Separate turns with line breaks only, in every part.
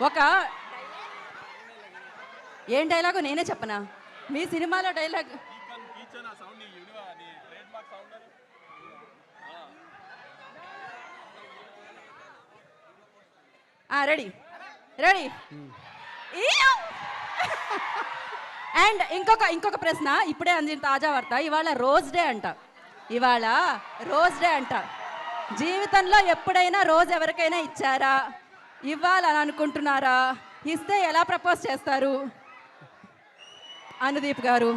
ఒక ఏం డైలాగు నేనే చెప్పనా? మీ సినిమాలో డైలాగ్ రెడీ రెడీ. అండ్ ఇంకొక ప్రశ్న, ఇప్పుడే అందిన తాజా వార్త. ఇవాళ రోజ్ డే అంట. ఇవాళ రోజ్ డే అంట. జీవితంలో ఎప్పుడైనా రోజ్ ఎవరికైనా ఇచ్చారా? ఇవ్వాలని అనుకుంటున్నారా? ఇస్తే ఎలా ప్రపోజ్ చేస్తారు? అనుదీప్ గారు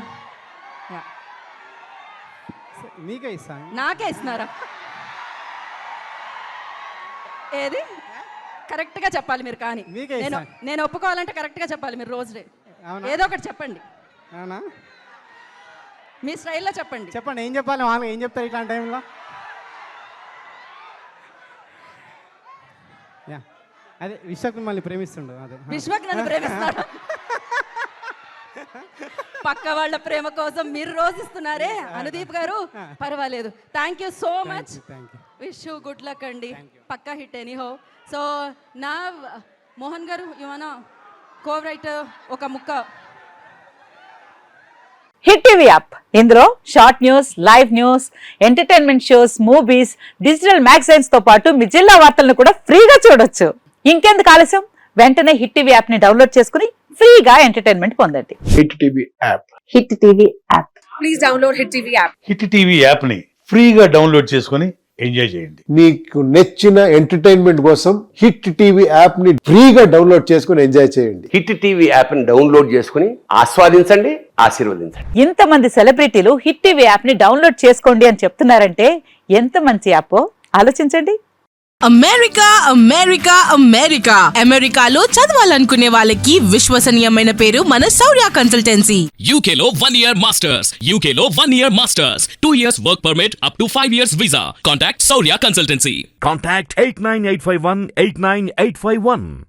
మీకే ఇస్తాను.
నాకే ఇస్తున్నారా? ఏది కరెక్ట్గా చెప్పాలి మీరు. కానీ నేను ఒప్పుకోవాలంటే కరెక్ట్గా చెప్పాలి మీరు. రోజ్ డే ఏదో ఒకటి చెప్పండి.
అవునా?
మీ స్టైల్లో చెప్పండి.
చెప్పండి, ఏం చెప్పాలి? వాళ్ళు ఏం చెప్తారు ఇట్లాంటి టైంలో? అదే విశ్వక్ మిమ్మల్ని ప్రేమిస్తుండు. అదే
విశ్వక్ నన్ను ప్రేమిస్తాడు. పక్క వాళ్ళ ప్రేమ కోసం మీరు రోజు ఇస్తున్నారే అనుదీప్ గారు. పర్వాలేదు. Thank you so much. Wish you good luck అండి. పక్కా హిట్ ఎనీహో. సో నా మోహన్ గారు ఏమన్నా కో రైటర్ ఒక ముక్క.
హిట్ టీవీ యాప్, ఇందులో short news, live news, entertainment shows, movies, digital magazines తో పాటు మీ జిల్లా వార్తలను కూడా ఫ్రీగా చూడొచ్చు. ఇంకెందుకు ఆలస్యం? వెంటనే హిట్ టీవీ యాప్ ని డౌన్లోడ్ చేసుకుని ఫ్రీగా ఎంటర్టైన్మెంట్ పొందండి.
Hit TV app.
Hit TV app.
Please download hit TV app.
Hit TV app ని ఫ్రీగా డౌన్లోడ్ చేసుకుని ఎంజాయ్ చేయండి.
మీకు నచ్చిన ఎంటర్టైన్మెంట్ కోసం హిట్ టీవీ యాప్ ని ఫ్రీగా డౌన్లోడ్ చేసుకుని ఎంజాయ్ చేయండి.
హిట్ టీవీ యాప్ ని డౌన్లోడ్ చేసుకుని ఆస్వాదించండి, ఆశీర్వదించండి.
ఇంతమంది సెలబ్రిటీలు హిట్ టీవీ యాప్ ని డౌన్లోడ్ చేసుకోండి అని చెప్తున్నారంటే ఎంత మంచి యాప్ ఆలోచించండి.
అమెరికా అమెరికా అమెరికా అమెరికాలో చదవాలనుకునే వాళ్ళకి విశ్వసనీయమైన పేరు మన శౌర్య కన్సల్టెన్సీ.
UK లో 1 year masters. UK లో 1 year masters. 2 years work permit up to 5 years visa. Contact Saurya Consultancy.
Contact 89851 89851.